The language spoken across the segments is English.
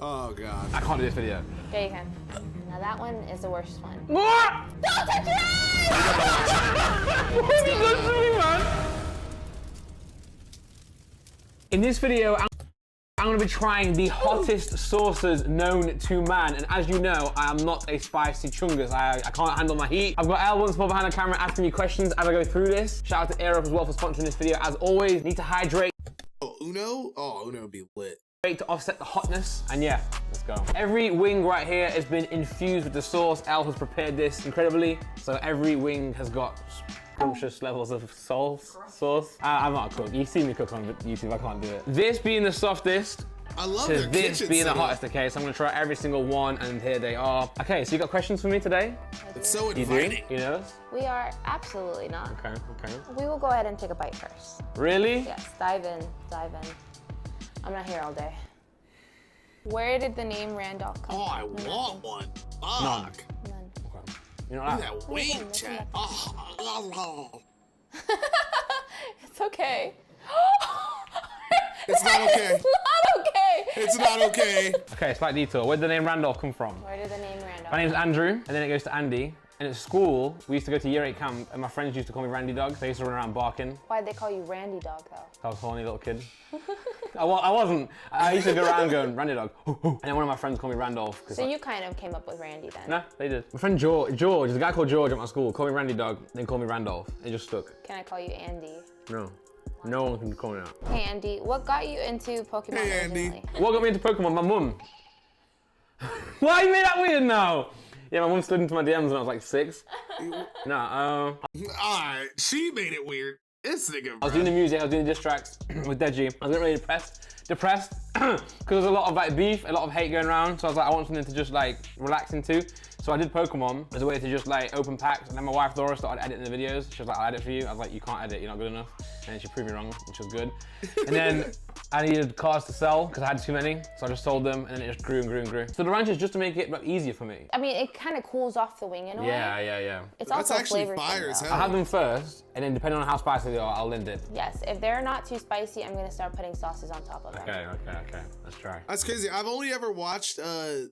Oh god. I can't do this video. Yeah, you can. Now that one is the worst one. What? Don't touch your eyes! What have you done to me, man? In this video, I'm going to be trying the hottest sauces known to man, and as you know, I am not a spicy chungus. I can't handle my heat. I've got Elle once more behind the camera asking me questions as I go through this. Shout out to Air Up as well for sponsoring this video. As always, need to hydrate. Oh, Uno? Oh, Uno would be lit. To offset the hotness, and yeah, let's go. Every wing right here has been infused with the sauce. Elle has prepared this incredibly, so every wing has got scrumptious levels of sauce. I'm not a cook. You see me cook on YouTube, I can't do it. This being the softest, I love to their this kitchen being the setup. hottest, okay, so I'm gonna try every single one, and here they are. Okay, so you got questions for me today? It's so You inviting. do? You know? We are absolutely not. Okay. We will go ahead and take a bite first. Really? Yes, dive in. I'm not here all day. Where did the name Randolph come Oh, from? I want one. Fuck. None. Okay. You know Look that? at that wing chat. Oh. It's okay. It's not okay. It's not okay. It's not okay. Okay, slight detour. Where did the name Randolph come from? Where did the name Randolph? My name's Andrew, and then it goes to Andy. And at school, we used to go to year 8 camp, and my friends used to call me Randy Dog. They used to run around barking. Why'd they call you Randy Dog though? I was a horny little kid. I wasn't. I used to go around going, Randy Dog. And then one of my friends called me Randolph. So you kind of came up with Randy then? Nah, they did. My friend George, there's a guy called George at my school, called me Randy Dog, then called me Randolph. It just stuck. Can I call you Andy? No. No one can call me that. Hey Andy, what got you into Pokemon Hey, Andy. originally? What got me into Pokemon? My mum. Why you made that weird now? Yeah, my mum slid into my DMs when I was like 6. No, Alright, she made it weird. This nigga, I was doing the music, I was doing the diss tracks with Deji. I was getting really depressed, because there's a lot of like beef, a lot of hate going around. So I was like, I want something to just like relax into. So I did Pokemon as a way to just like open packs. And then my wife Laura started editing the videos. She was like, I'll edit for you. I was like, you can't edit, you're not good enough. And she proved me wrong, which was good. And then I needed cards to sell because I had too many. So I just sold them, and then it just grew and grew and grew. So the ranch is just to make it like, easier for me. I mean, it kind of cools off the wing in a way. Yeah. It's That's also actually flavor fire thing, as though. hell. I have them first, and then depending on how spicy they are, I'll lend it. Yes, if they're not too spicy, I'm gonna start putting sauces on top of them. Okay. Let's try. That's crazy. I've only ever watched them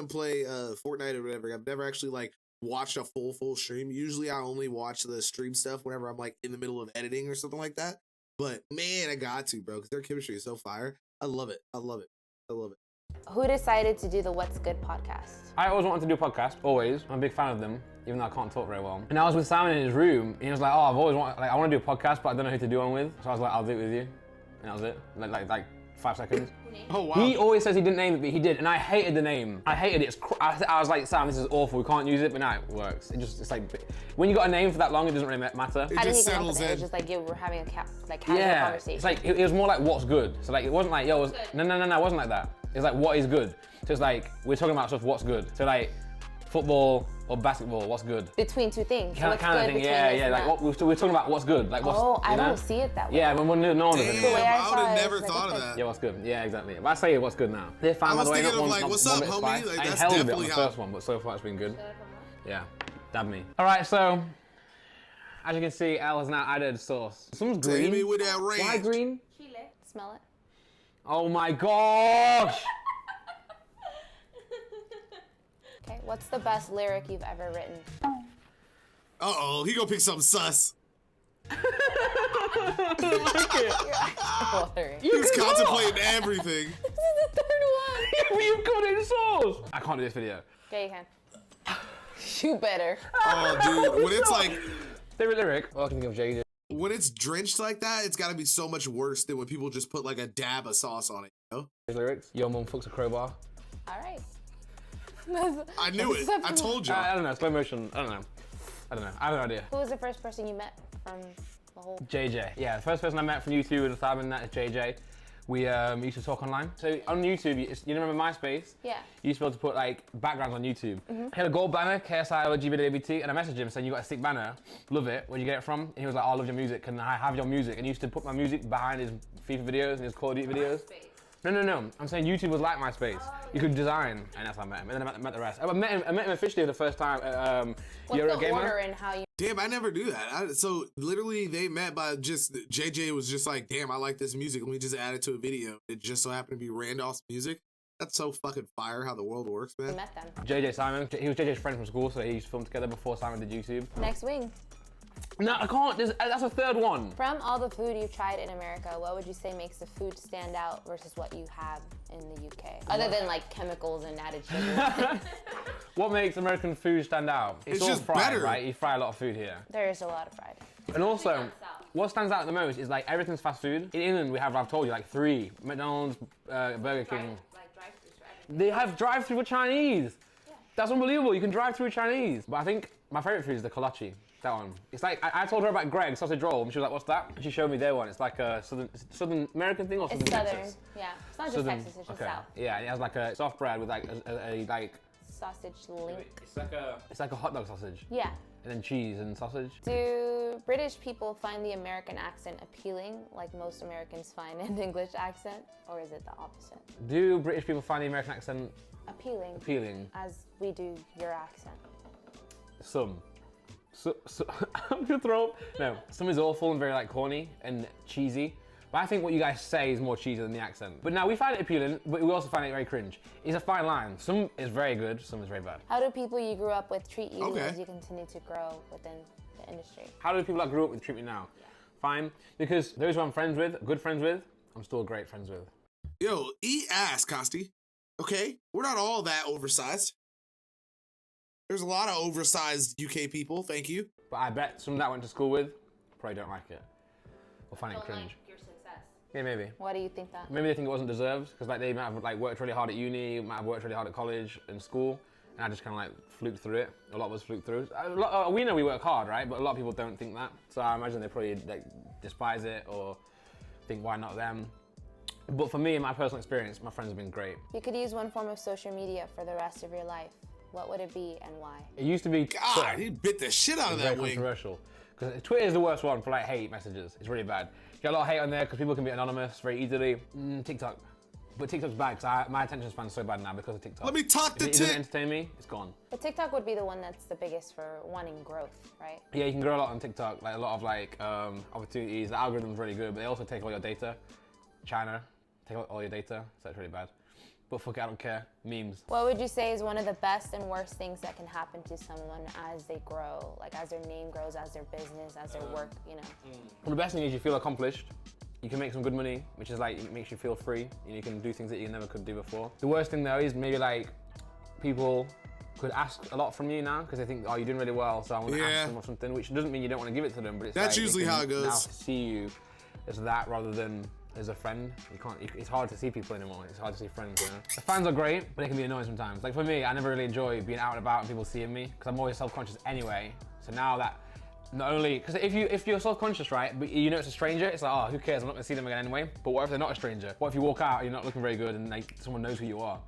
play Fortnite or whatever. I've never actually like watched a full stream. Usually I only watch the stream stuff whenever I'm like in the middle of editing or something like that. But man, I got to, bro, because their chemistry is so fire. I love it. Who decided to do the What's Good podcast? I always wanted to do a podcast, always. I'm a big fan of them, even though I can't talk very well. And I was with Simon in his room, and he was like, oh, I've always wanted, like, I want to do a podcast, but I don't know who to do one with. So I was like, I'll do it with you. And that was it. Like 5 seconds. Oh wow. He always says he didn't name it, but he did, and I hated the name. I hated it. I was like, Sam, this is awful. We can't use it, but now it works. It's like, when you got a name for that long, it doesn't really matter. It How did just he come up settles with it? It was in. just like you were having a casual Yeah, conversation. it's like, it was more like what's good. So like, it wasn't like, yo, no, it wasn't like that. It was like, what is good? So it's like, we're talking about stuff, what's good. So like, football or basketball, what's good? Between two things. Kind of thing, yeah. Like, we're talking about what's good. Like, what's, Oh, I you know? don't see it that way. Yeah, when no one does Damn, anymore. way I I saw would it, have it never was like, thought of okay. that. Yeah, what's good? Yeah, exactly. But I say what's good now. They're fine, I by was the way. thinking Not of one, like, what's not up, bit homie? spice. Like, I that's held a bit on definitely the how- first one, but so far it's been good. Yeah, dab me. All right, so as you can see, Elle has now added sauce. Someone's Take me green. with that Why ranch. green? Smell it. Oh my gosh! Okay, what's the best lyric you've ever written? Uh-oh, he gonna pick something sus. Your eyes are watering. He was contemplating everything. This is the third one. You've covered it in sauce! I can't do this video. Okay, you can. You better. Oh, dude, when it's like, Favorite lyric? Welcome to JJ. when it's drenched like that, it's gotta be so much worse than when people just put like a dab of sauce on it, you know? Lyrics. Your mum fucks a crowbar. All right. I knew it. I told you. I don't know. Slow motion. I don't know. I have no idea. Who was the first person you met from the whole? JJ. Yeah, the first person I met from YouTube and Simon, that is JJ. We used to talk online. So on YouTube, you remember MySpace? Yeah. You used to be able to put like backgrounds on YouTube. He had a gold banner, KSI LGBT, and I messaged him saying, you got a sick banner, love it, where'd you get it from? And he was like, oh, I love your music, can I have your music? And he used to put my music behind his FIFA videos and his Call of Duty videos. No. I'm saying YouTube was like MySpace. You could design, and that's how I met him. And then I met the rest. I met him officially the first time at What's Euro the Gamer. order and how you? Damn, I never do that. So literally they met by just, JJ was just like, damn, I like this music. Let me just add it to a video. It just so happened to be Randolph's music. That's so fucking fire how the world works, We man. met them. JJ Simon, he was JJ's friend from school, so he used to film together before Simon did YouTube. Next wing. No, I can't. That's a third one. From all the food you've tried in America, what would you say makes the food stand out versus what you have in the UK? Other than like chemicals and added sugar. What makes American food stand out? It's all just fried, better. right? You fry a lot of food here. There is a lot of fried. And also, what stands out the most is like everything's fast food. In England, we have, I've told you, like 3. McDonald's, Burger King. They have drive-through for Chinese. That's unbelievable. You can drive through Chinese. But I think my favorite food is the kolache. That one. It's like, I told her about Greg's sausage roll, and she was like, what's that? And she showed me their one. It's like a Southern American thing or something. It's southern, Texas? yeah. It's not just Texas, it's just south. Yeah, and it has like a soft bread with like a like... Sausage link. It's like a hot dog sausage. Yeah. And then cheese and sausage. Do British people find the American accent appealing like most Americans find an English accent? Or is it the opposite? Do British people find the American accent Appealing. appealing? As we do your accent. Some. So, I'm gonna throw up. No, some is awful and very like corny and cheesy. But I think what you guys say is more cheesy than the accent. But now we find it appealing, but we also find it very cringe. It's a fine line. Some is very good, some is very bad. How do people you grew up with treat you Okay. as you continue to grow within the industry? How do people I grew up with treat me now? Fine, because those who I'm friends with, good friends with, I'm still great friends with. Yo, eat ass, Costi. Okay? We're not all that oversized. There's a lot of oversized UK people, thank you. But I bet some that I went to school with probably don't like it. Or find it cringe. your success. Yeah, maybe. Why do you think that? Maybe they think it wasn't deserved, because like they might have like worked really hard at uni, might have worked really hard at college and school, and I just kind of like fluked through it. A lot of us fluked through. We know we work hard, right? But a lot of people don't think that. So I imagine they probably like despise it or think why not them. But for me, in my personal experience, my friends have been great. You could use one form of social media for the rest of your life. What would it be and why? It used to be God, Twitter. he bit the shit out of Very that wing. controversial. Because Twitter is the worst one for like hate messages. It's really bad. You get a lot of hate on there because people can be anonymous very easily. TikTok. But TikTok's bad because my attention span's so bad now because of TikTok. Let me talk to If it doesn't Tik. entertain me, it's gone. But TikTok would be the one that's the biggest for wanting growth, right? Yeah, you can grow a lot on TikTok. Like a lot of like opportunities. The algorithm's really good, but they also take all your data. China, take all your data, so it's really bad. But fuck it, I don't care. Memes. What would you say is one of the best and worst things that can happen to someone as they grow? Like as their name grows, as their business, as their work, you know? Well, the best thing is you feel accomplished. You can make some good money, which is like, it makes you feel free. And you can do things that you never could do before. The worst thing though is maybe like people could ask a lot from you now because they think, oh, you're doing really well, so I'm gonna ask them or something, which doesn't mean you don't want to give it to them, but it's That's like, usually they can how it goes. Now see you as that rather than as a friend. It's hard to see people anymore. It's hard to see friends, you know? The fans are great, but they can be annoying sometimes. Like for me, I never really enjoy being out and about and people seeing me because I'm always self-conscious anyway. So now that, not only, because if you're self-conscious, right, but you know it's a stranger, it's like, oh, who cares? I'm not gonna see them again anyway. But what if they're not a stranger? What if you walk out and you're not looking very good and like someone knows who you are?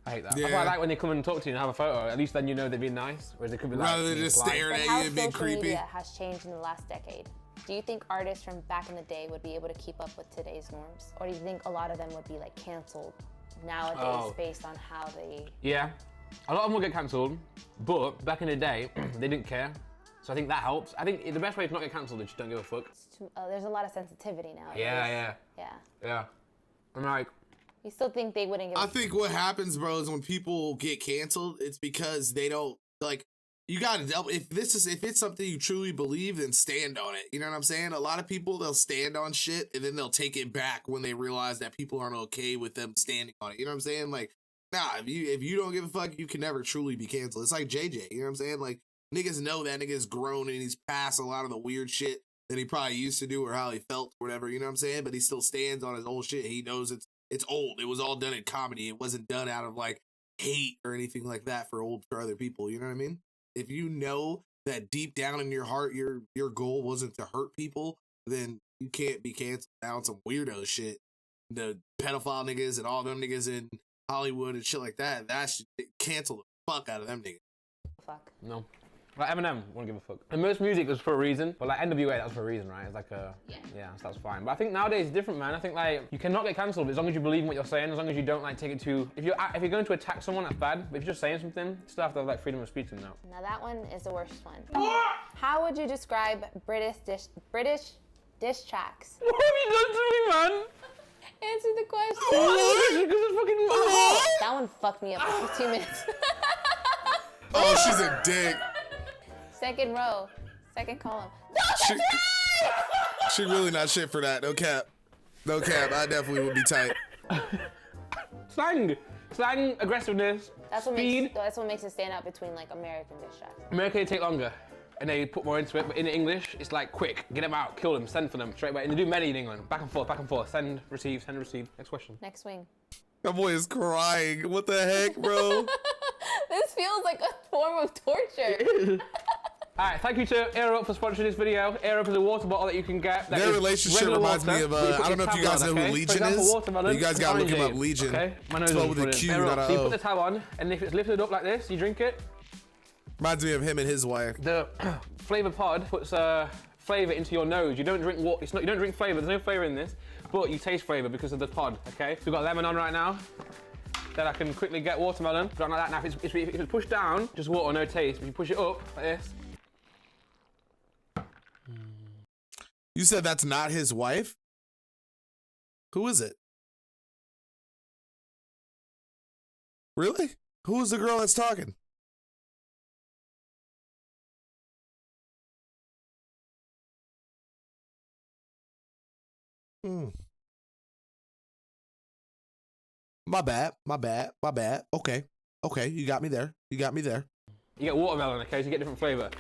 I hate that. That's why I Yeah. like when they come and talk to you and have a photo. At least then you know they're being nice, whereas they could be like, Rather than being just polite. staring But at how you and being social creepy. media has changed in the last decade. Do you think artists from back in the day would be able to keep up with today's norms? Or do you think a lot of them would be like canceled nowadays based on how they... Yeah, a lot of them will get cancelled, but back in the day, they didn't care. So I think that helps. I think the best way to not get cancelled is just don't give a fuck. there's a lot of sensitivity now. Yeah. I'm like, You still think they wouldn't give I think what happens, bro, is when people get canceled, it's because they don't like. You gotta if it's something you truly believe, then stand on it. You know what I'm saying? A lot of people, they'll stand on shit and then they'll take it back when they realize that people aren't okay with them standing on it. You know what I'm saying? Like, nah, if you don't give a fuck, you can never truly be canceled. It's like JJ. You know what I'm saying? Like, niggas know that nigga's grown and he's past a lot of the weird shit that he probably used to do or how he felt or whatever. You know what I'm saying? But he still stands on his old shit. He knows it's old. It was all done in comedy. It wasn't done out of like hate or anything like that for other people. You know what I mean? If you know that deep down in your heart, your goal wasn't to hurt people, then you can't be canceled down some weirdo shit. The pedophile niggas and all them niggas in Hollywood and shit like that, that should cancel the fuck out of them niggas. Fuck. no. Like Eminem, won't give a fuck. And most music was for a reason, but like NWA, that was for a reason, right? It's like yeah, so that's fine. But I think nowadays it's different, man. I think like you cannot get cancelled as long as you believe in what you're saying, as long as you don't like take it to. If you're going to attack someone, that's bad. But if you're just saying something, you still have to have like freedom of speech in that. Now that one is the worst one. How would you describe British dish tracks? What have you done to me, man? Answer the question. Because it's fucking hot. That one fucked me up for 2 minutes. Oh, she's a dick. Second row. Second column. She really not shit for that. No cap. No cap. I definitely would be tight. Slang, aggressiveness, That's what speed. makes it stand out between like American diss tracks. America, they take longer. And they put more into it, but in English, it's like quick, get them out, kill them, send for them, straight away. And they do many in England, back and forth, send, receive, send, receive. Next question. Next swing. My boy is crying. What the heck, bro? This feels like a form of torture. All right, thank you to Air Up for sponsoring this video. Air Up is a water bottle that you can get. Their relationship reminds me of, I don't know if you guys know who Legion is. You guys gotta look him up, Legion. Okay, my nose Spelled is with a Q, Air not Up. a So you O. put the tab on, and if it's lifted up like this, you drink it. Reminds me of him and his wife. The flavor pod puts flavor into your nose. You don't drink water. You don't drink flavor. There's no flavor in this, but you taste flavor because of the pod. Okay. So we've got lemon on right now. Then I can quickly get watermelon. Put it on like that. Now if it's pushed down, just water, no taste. If you push it up like this. You said that's not his wife? Who is it? Really? Who is the girl that's talking? My bad. Okay, you got me there. You get watermelon, okay, so you get different flavor.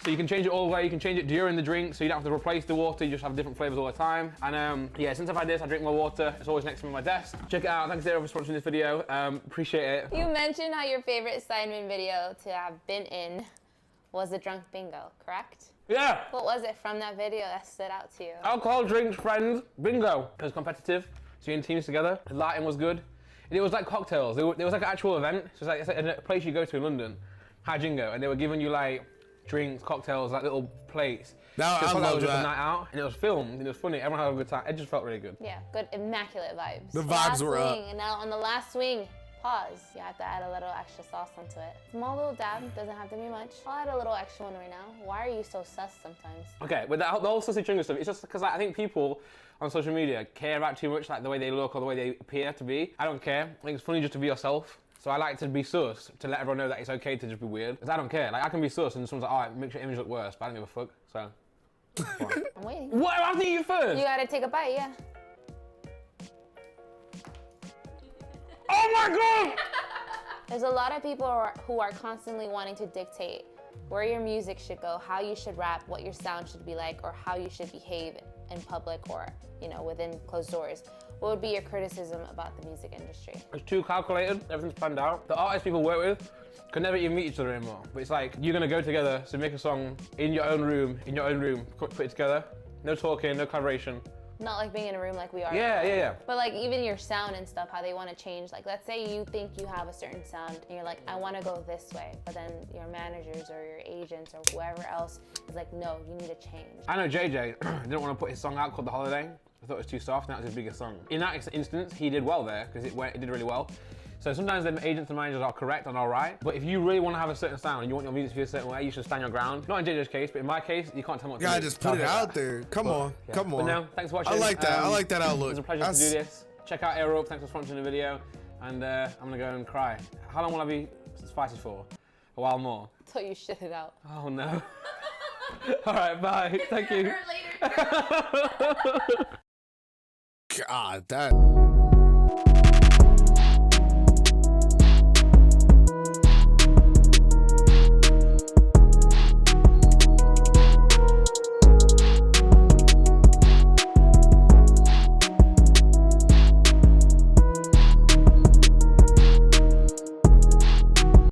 So you can change it all the way, you can change it during the drink, so you don't have to replace the water, you just have different flavors all the time. And yeah, since I've had this, I drink my water, it's always next to me on my desk. Check it out, thanks Sarah for sponsoring this video, appreciate it. You mentioned how your favorite Steinman video to have been in was the drunk bingo, correct? Yeah! What was it from that video that stood out to you? Alcohol, drinks, friends, bingo. It was competitive, so you're in teams together, the lighting was good. And it was like cocktails, it was like an actual event, so it's like a place you go to in London, Hajingo, and they were giving you like drinks, cocktails, like little plates. Now so I love it was just that. a night out, and it was filmed, and it was funny. Everyone had a good time. It just felt really good. Yeah, good, immaculate vibes. The vibes last were swing, up. And now on the last swing, pause. You have to add a little extra sauce onto it. Small little dab, doesn't have to be much. I'll add a little extra one right now. Why are you so sus sometimes? Okay, with the whole sausage finger stuff, it's just because like, I think people on social media care about too much, like the way they look or the way they appear to be. I don't care. I think it's funny just to be yourself. So I like to be sus, to let everyone know that it's okay to just be weird. Because I don't care. Like, I can be sus and someone's like, all right, makes your image look worse, but I don't give a fuck, so. I'm waiting. What? I have to eat you first? You gotta take a bite, yeah. Oh my God! There's a lot of people who are constantly wanting to dictate where your music should go, how you should rap, what your sound should be like, or how you should behave in public or, you know, within closed doors. What would be your criticism about the music industry? It's too calculated, everything's planned out. The artists people work with can never even meet each other anymore. But it's like, you're gonna go together to make a song in your own room, put it together. No talking, no collaboration. Not like being in a room like we are. Yeah. But like even your sound and stuff, how they want to change. Like let's say you think you have a certain sound and you're like, I want to go this way. But then your managers or your agents or whoever else is like, no, you need to change. I know JJ didn't want to put his song out called The Holiday. I thought it was too soft, and that was his biggest song. In that instance, he did well there, because it did really well. So sometimes the agents and managers are correct and all right, but if you really want to have a certain sound and you want your music to be a certain way, you should stand your ground. Not in JJ's case, but in my case, you can't tell me what to do. Yeah, just put it out there. Come on. But no, thanks for watching. I like that. I like that outlook. It was a pleasure to do this. Check out Air Up. Thanks for sponsoring the video. And I'm gonna go and cry. How long will I be spicy for? A while more. Until you shit it out. Oh no. All right, bye. Thank you. Later. God, that.